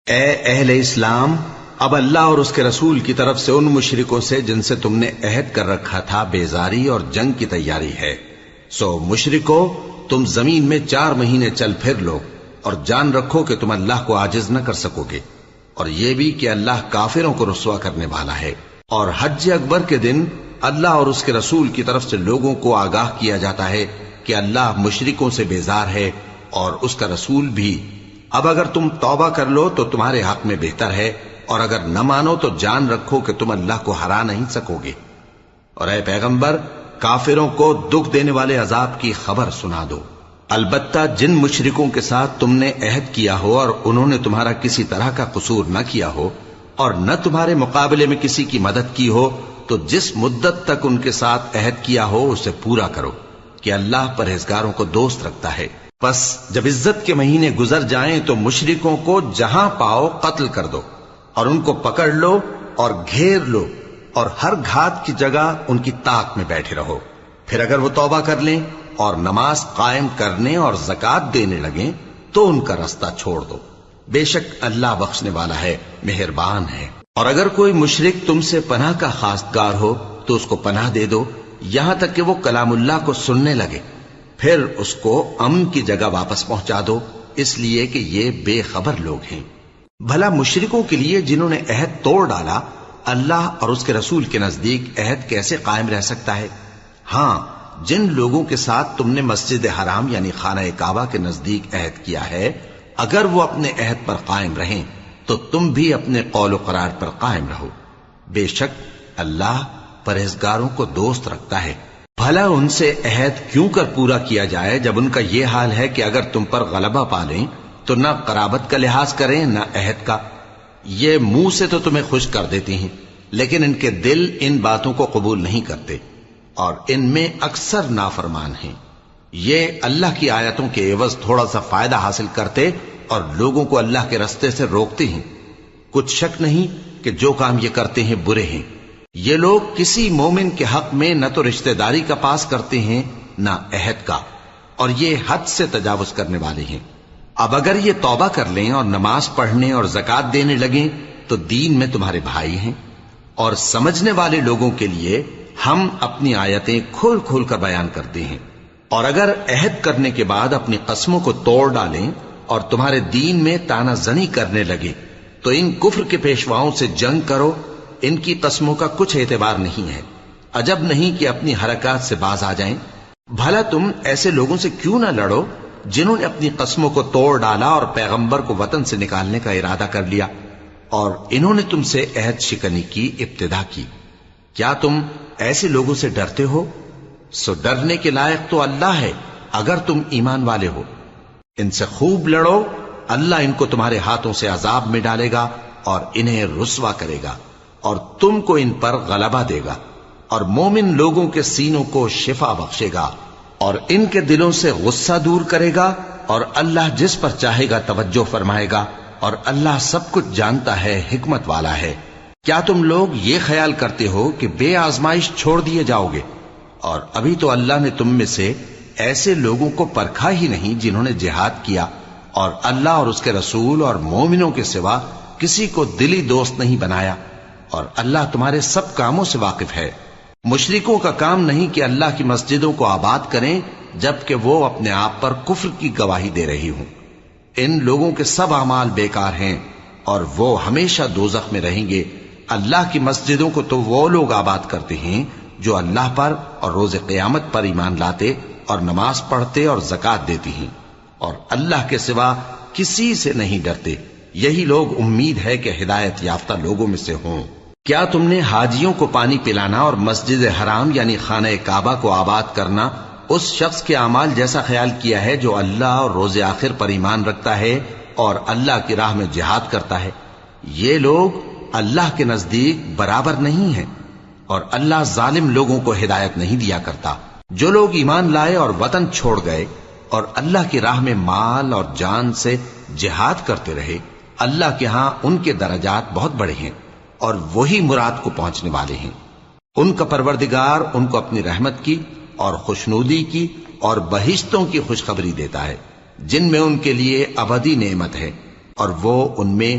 اے اہل اسلام، اب اللہ اور اس کے رسول کی طرف سے ان مشرکوں سے جن سے تم نے عہد کر رکھا تھا بیزاری اور جنگ کی تیاری ہے۔ سو مشرکو، تم زمین میں 4 مہینے چل پھر لو اور جان رکھو کہ تم اللہ کو عاجز نہ کر سکو گے، اور یہ بھی کہ اللہ کافروں کو رسوا کرنے والا ہے۔ اور حج اکبر کے دن اللہ اور اس کے رسول کی طرف سے لوگوں کو آگاہ کیا جاتا ہے کہ اللہ مشرکوں سے بیزار ہے اور اس کا رسول بھی۔ اب اگر تم توبہ کر لو تو تمہارے حق میں بہتر ہے، اور اگر نہ مانو تو جان رکھو کہ تم اللہ کو ہرا نہیں سکو گے۔ اور اے پیغمبر، کافروں کو دکھ دینے والے عذاب کی خبر سنا دو۔ البتہ جن مشرکوں کے ساتھ تم نے عہد کیا ہو اور انہوں نے تمہارا کسی طرح کا قصور نہ کیا ہو اور نہ تمہارے مقابلے میں کسی کی مدد کی ہو، تو جس مدت تک ان کے ساتھ عہد کیا ہو اسے پورا کرو، کہ اللہ پرہیزگاروں کو دوست رکھتا ہے۔ پس جب عزت کے مہینے گزر جائیں تو مشرکوں کو جہاں پاؤ قتل کر دو، اور ان کو پکڑ لو اور گھیر لو، اور ہر گھات کی جگہ ان کی طاق میں بیٹھے رہو۔ پھر اگر وہ توبہ کر لیں اور نماز قائم کرنے اور زکوٰۃ دینے لگیں تو ان کا رستہ چھوڑ دو، بے شک اللہ بخشنے والا ہے، مہربان ہے۔ اور اگر کوئی مشرک تم سے پناہ کا خواستگار ہو تو اس کو پناہ دے دو، یہاں تک کہ وہ کلام اللہ کو سننے لگے، پھر اس کو امن کی جگہ واپس پہنچا دو، اس لیے کہ یہ بے خبر لوگ ہیں۔ بھلا مشرکوں کے لیے جنہوں نے عہد توڑ ڈالا، اللہ اور اس کے رسول کے نزدیک عہد کیسے قائم رہ سکتا ہے؟ ہاں، جن لوگوں کے ساتھ تم نے مسجد حرام یعنی خانہ کعبہ کے نزدیک عہد کیا ہے، اگر وہ اپنے عہد پر قائم رہیں تو تم بھی اپنے قول و قرار پر قائم رہو، بے شک اللہ پرہیزگاروں کو دوست رکھتا ہے۔ بھلا ان سے عہد کیوں کر پورا کیا جائے جب ان کا یہ حال ہے کہ اگر تم پر غلبہ پا لیں تو نہ قرابت کا لحاظ کریں نہ عہد کا۔ یہ منہ سے تو تمہیں خوش کر دیتی ہیں، لیکن ان کے دل ان باتوں کو قبول نہیں کرتے، اور ان میں اکثر نافرمان ہیں۔ یہ اللہ کی آیتوں کے عوض تھوڑا سا فائدہ حاصل کرتے اور لوگوں کو اللہ کے رستے سے روکتے ہیں۔ کچھ شک نہیں کہ جو کام یہ کرتے ہیں برے ہیں۔ یہ لوگ کسی مومن کے حق میں نہ تو رشتہ داری کا پاس کرتے ہیں نہ عہد کا، اور یہ حد سے تجاوز کرنے والے ہیں۔ اب اگر یہ توبہ کر لیں اور نماز پڑھنے اور زکوٰۃ دینے لگیں تو دین میں تمہارے بھائی ہیں، اور سمجھنے والے لوگوں کے لیے ہم اپنی آیتیں کھول کھول کر بیان کرتے ہیں۔ اور اگر عہد کرنے کے بعد اپنی قسموں کو توڑ ڈالیں اور تمہارے دین میں تانا زنی کرنے لگے تو ان کفر کے پیشواؤں سے جنگ کرو، ان کی قسموں کا کچھ اعتبار نہیں ہے، عجب نہیں کہ اپنی حرکات سے باز آ جائیں۔ بھلا تم ایسے لوگوں سے کیوں نہ لڑو جنہوں نے اپنی قسموں کو توڑ ڈالا اور پیغمبر کو وطن سے نکالنے کا ارادہ کر لیا، اور انہوں نے تم سے عہد شکنی کی ابتدا کی۔ کیا تم ایسے لوگوں سے ڈرتے ہو؟ سو ڈرنے کے لائق تو اللہ ہے اگر تم ایمان والے ہو۔ ان سے خوب لڑو، اللہ ان کو تمہارے ہاتھوں سے عذاب میں ڈالے گا اور انہیں رسوا کرے گا، اور تم کو ان پر غلبہ دے گا، اور مومن لوگوں کے سینوں کو شفا بخشے گا، اور ان کے دلوں سے غصہ دور کرے گا، اور اللہ جس پر چاہے گا توجہ فرمائے گا، اور اللہ سب کچھ جانتا ہے، حکمت والا ہے۔ کیا تم لوگ یہ خیال کرتے ہو کہ بے آزمائش چھوڑ دیے جاؤ گے؟ اور ابھی تو اللہ نے تم میں سے ایسے لوگوں کو پرکھا ہی نہیں جنہوں نے جہاد کیا، اور اللہ اور اس کے رسول اور مومنوں کے سوا کسی کو دلی دوست نہیں بنایا، اور اللہ تمہارے سب کاموں سے واقف ہے۔ مشرکوں کا کام نہیں کہ اللہ کی مسجدوں کو آباد کریں جبکہ وہ اپنے آپ پر کفر کی گواہی دے رہی ہوں۔ ان لوگوں کے سب اعمال بیکار ہیں اور وہ ہمیشہ دوزخ میں رہیں گے۔ اللہ کی مسجدوں کو تو وہ لوگ آباد کرتے ہیں جو اللہ پر اور روز قیامت پر ایمان لاتے اور نماز پڑھتے اور زکوٰۃ دیتی ہیں، اور اللہ کے سوا کسی سے نہیں ڈرتے۔ یہی لوگ امید ہے کہ ہدایت یافتہ لوگوں میں سے ہوں۔ کیا تم نے حاجیوں کو پانی پلانا اور مسجد حرام یعنی خانہ کعبہ کو آباد کرنا اس شخص کے اعمال جیسا خیال کیا ہے جو اللہ اور روز آخر پر ایمان رکھتا ہے اور اللہ کی راہ میں جہاد کرتا ہے؟ یہ لوگ اللہ کے نزدیک برابر نہیں ہیں، اور اللہ ظالم لوگوں کو ہدایت نہیں دیا کرتا۔ جو لوگ ایمان لائے اور وطن چھوڑ گئے اور اللہ کی راہ میں مال اور جان سے جہاد کرتے رہے، اللہ کے ہاں ان کے درجات بہت بڑے ہیں، اور وہی مراد کو پہنچنے والے ہیں۔ ان کا پروردگار ان کو اپنی رحمت کی اور خوشنودی کی اور بہشتوں کی خوشخبری دیتا ہے جن میں ان کے لیے ابدی نعمت ہے، اور وہ ان میں